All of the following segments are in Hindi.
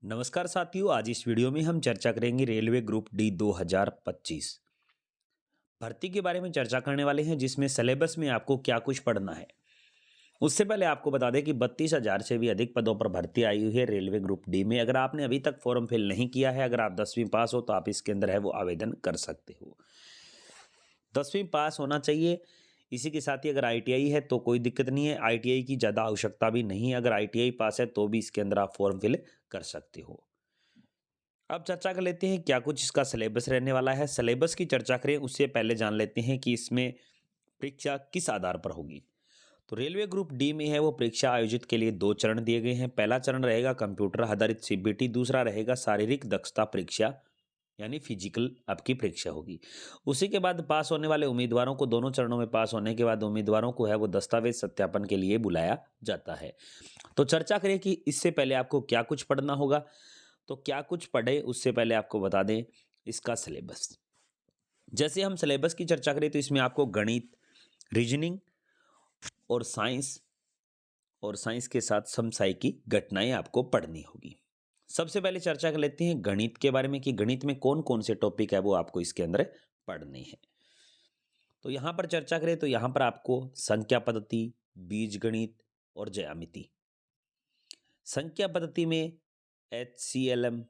नमस्कार साथियों, आज इस वीडियो में हम चर्चा करेंगे रेलवे ग्रुप डी 2025 भर्ती के बारे में चर्चा करने वाले हैं, जिसमें सिलेबस में आपको क्या कुछ पढ़ना है। उससे पहले आपको बता दें कि 32,000 से भी अधिक पदों पर भर्ती आई हुई है रेलवे ग्रुप डी में। अगर आपने अभी तक फॉर्म फिल नहीं किया है, अगर आप 10वीं पास हो तो आप इसके अंदर है वो आवेदन कर सकते हो। 10वीं पास होना चाहिए। इसी के साथ ही अगर आईटीआई है तो कोई दिक्कत नहीं है, आईटीआई की ज़्यादा आवश्यकता भी नहीं है। अगर आईटीआई पास है तो भी इसके अंदर आप फॉर्म फिल कर सकते हो। अब चर्चा कर लेते हैं क्या कुछ इसका सिलेबस रहने वाला है। सिलेबस की चर्चा करें उससे पहले जान लेते हैं कि इसमें परीक्षा किस आधार पर होगी। तो रेलवे ग्रुप डी में है वो परीक्षा आयोजित के लिए दो चरण दिए गए हैं। पहला चरण रहेगा कंप्यूटर आधारित सीबीटी, दूसरा रहेगा शारीरिक दक्षता परीक्षा यानी फिजिकल आपकी परीक्षा होगी। उसी के बाद पास होने वाले उम्मीदवारों को, दोनों चरणों में पास होने के बाद उम्मीदवारों को है वो दस्तावेज सत्यापन के लिए बुलाया जाता है। तो चर्चा करें कि इससे पहले आपको क्या कुछ पढ़ना होगा। तो क्या कुछ पढ़े उससे पहले आपको बता दें इसका सिलेबस। जैसे हम सिलेबस की चर्चा करें तो इसमें आपको गणित, रीजनिंग और साइंस के साथ समसाई की घटनाएं आपको पढ़नी होगी। सबसे पहले चर्चा कर लेते हैं गणित के बारे में कि गणित में कौन कौन से टॉपिक है वो आपको इसके अंदर पढ़ने हैं। तो यहाँ पर चर्चा करें तो यहाँ पर आपको संख्या पद्धति, बीज गणित और ज्यामिति। संख्या पद्धति में HCLM,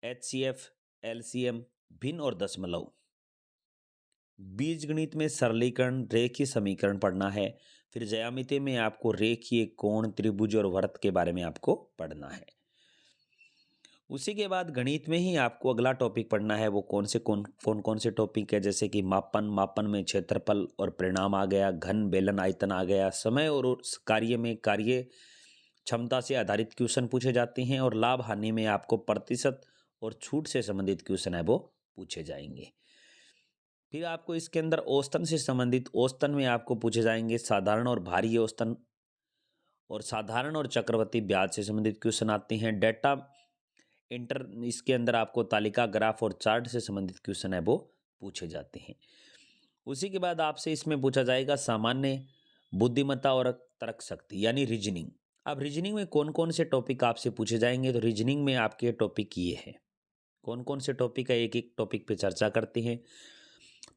HCF, LCM, भिन्न और दशमलव। बीजगणित में सरलीकरण, रेखीय समीकरण पढ़ना है। फिर ज्यामिति में आपको रेखीय, कोण, त्रिभुज और वृत्त के बारे में आपको पढ़ना है। उसी के बाद गणित में ही आपको अगला टॉपिक पढ़ना है वो कौन से टॉपिक है, जैसे कि मापन में क्षेत्रफल और परिणाम आ गया, घन, बेलन, आयतन आ गया, समय और उस कार्य में कार्य क्षमता से आधारित क्वेश्चन पूछे जाते हैं, और लाभ हानि में आपको प्रतिशत और छूट से संबंधित क्वेश्चन है वो पूछे जाएंगे। फिर आपको इसके अंदर औसतन से संबंधित, औसतन में आपको पूछे जाएंगे साधारण और भारी औसतन, और साधारण और चक्रवर्ती ब्याज से संबंधित क्वेश्चन आते हैं। डेटा इंटर, इसके अंदर आपको तालिका, ग्राफ और चार्ट से संबंधित क्वेश्चन है वो पूछे जाते हैं। उसी के बाद आपसे इसमें पूछा जाएगा सामान्य बुद्धिमत्ता और तर्क शक्ति यानी रीजनिंग। अब रीजनिंग में कौन कौन से टॉपिक आपसे पूछे जाएंगे, तो रीजनिंग में आपके टॉपिक ये हैं। कौन कौन से टॉपिक है, एक एक टॉपिक पे चर्चा करते हैं।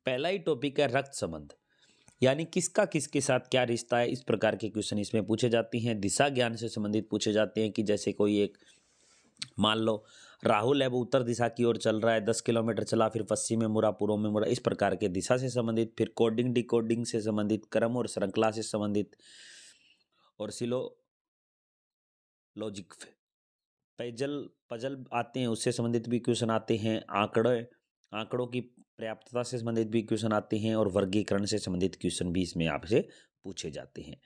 पहला ही टॉपिक है रक्त संबंध, यानी किसका किसके साथ क्या रिश्ता है, इस प्रकार के क्वेश्चन इसमें पूछे जाते हैं। दिशा ज्ञान से संबंधित पूछे जाते हैं कि जैसे कोई एक, मान लो राहुल है वो उत्तर दिशा की ओर चल रहा है, 10 किलोमीटर चला, फिर पश्चिम में मुड़ा, पूर्व में मुड़ा, इस प्रकार के दिशा से संबंधित। फिर कोडिंग डिकोडिंग से संबंधित, क्रम और श्रृंखला से संबंधित, और सिलो लॉजिक पजल पजल आते हैं उससे संबंधित भी क्वेश्चन आते हैं। आंकड़ों की पर्याप्तता से संबंधित भी क्वेश्चन आते हैं, और वर्गीकरण से संबंधित क्वेश्चन भी इसमें आपसे पूछे जाते हैं।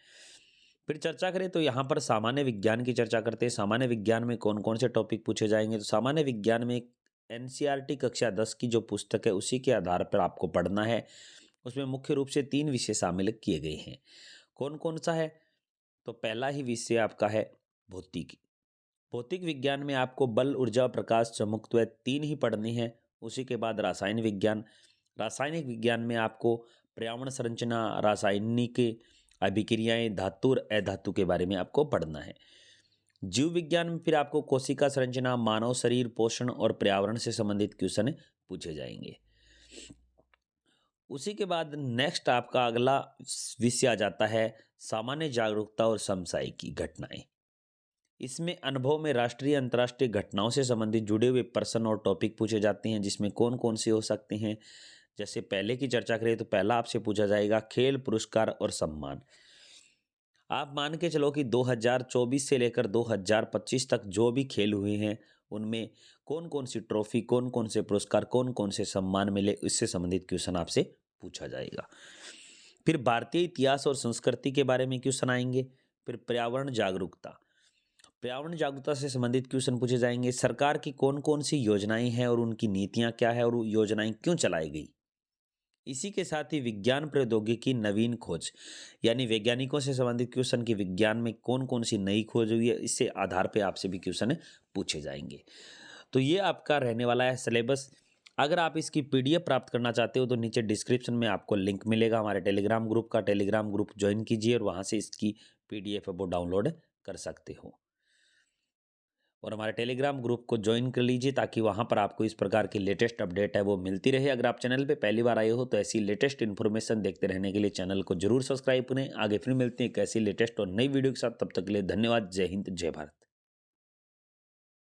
फिर चर्चा करें तो यहाँ पर सामान्य विज्ञान की चर्चा करते हैं। सामान्य विज्ञान में कौन कौन से टॉपिक पूछे जाएंगे, तो सामान्य विज्ञान में NCERT कक्षा 10 की जो पुस्तक है उसी के आधार पर आपको पढ़ना है। उसमें मुख्य रूप से 3 विषय शामिल किए गए हैं। कौन कौन सा है, तो पहला ही विषय आपका है भौतिकी। भौतिक विज्ञान में आपको बल, ऊर्जा, प्रकाश, चुंबकत्व 3 ही पढ़ने हैं। उसी के बाद रासायनिक विज्ञान। रासायनिक विज्ञान में आपको पर्यावरण संरचना, रासायनिक अभिक्रियाएं, धातु और अधातु के बारे में आपको पढ़ना है। जीव विज्ञान में फिर आपको कोशिका संरचना, मानव शरीर, पोषण और पर्यावरण से संबंधित क्वेश्चन पूछे जाएंगे। उसी के बाद नेक्स्ट आपका अगला विषय आ जाता है सामान्य जागरूकता और समसामयिक घटनाएं। इसमें अनुभव में राष्ट्रीय अंतर्राष्ट्रीय घटनाओं से संबंधित जुड़े हुए प्रश्न और टॉपिक पूछे जाते हैं, जिसमें कौन कौन से हो सकते हैं। जैसे पहले की चर्चा करें तो पहला आपसे पूछा जाएगा खेल, पुरस्कार और सम्मान। आप मान के चलो कि 2024 से लेकर 2025 तक जो भी खेल हुए हैं उनमें कौन कौन सी ट्रॉफी, कौन कौन से पुरस्कार, कौन कौन से सम्मान मिले, इससे संबंधित क्वेश्चन आपसे पूछा जाएगा। फिर भारतीय इतिहास और संस्कृति के बारे में क्वेश्चन आएंगे। फिर पर्यावरण जागरूकता से संबंधित क्वेश्चन पूछे जाएंगे। सरकार की कौन कौन सी योजनाएं हैं और उनकी नीतियां क्या है, और वो योजनाएं क्यों चलाई गई। इसी के साथ ही विज्ञान प्रौद्योगिकी नवीन खोज, यानी वैज्ञानिकों से संबंधित क्वेश्चन की विज्ञान में कौन कौन सी नई खोज हुई है, इससे आधार पे आपसे भी क्वेश्चन पूछे जाएंगे। तो ये आपका रहने वाला है सिलेबस। अगर आप इसकी PDF प्राप्त करना चाहते हो तो नीचे डिस्क्रिप्शन में आपको लिंक मिलेगा हमारे टेलीग्राम ग्रुप का। टेलीग्राम ग्रुप ज्वाइन कीजिए और वहाँ से इसकी PDF है वो डाउनलोड कर सकते हो। और हमारे टेलीग्राम ग्रुप को ज्वाइन कर लीजिए ताकि वहाँ पर आपको इस प्रकार की लेटेस्ट अपडेट है वो मिलती रहे। अगर आप चैनल पे पहली बार आए हो तो ऐसी लेटेस्ट इन्फॉर्मेशन देखते रहने के लिए चैनल को जरूर सब्सक्राइब करें। आगे फिर मिलते हैं एक ऐसी लेटेस्ट और नई वीडियो के साथ, तब तक के लिए धन्यवाद। जय हिंद, जय भारत।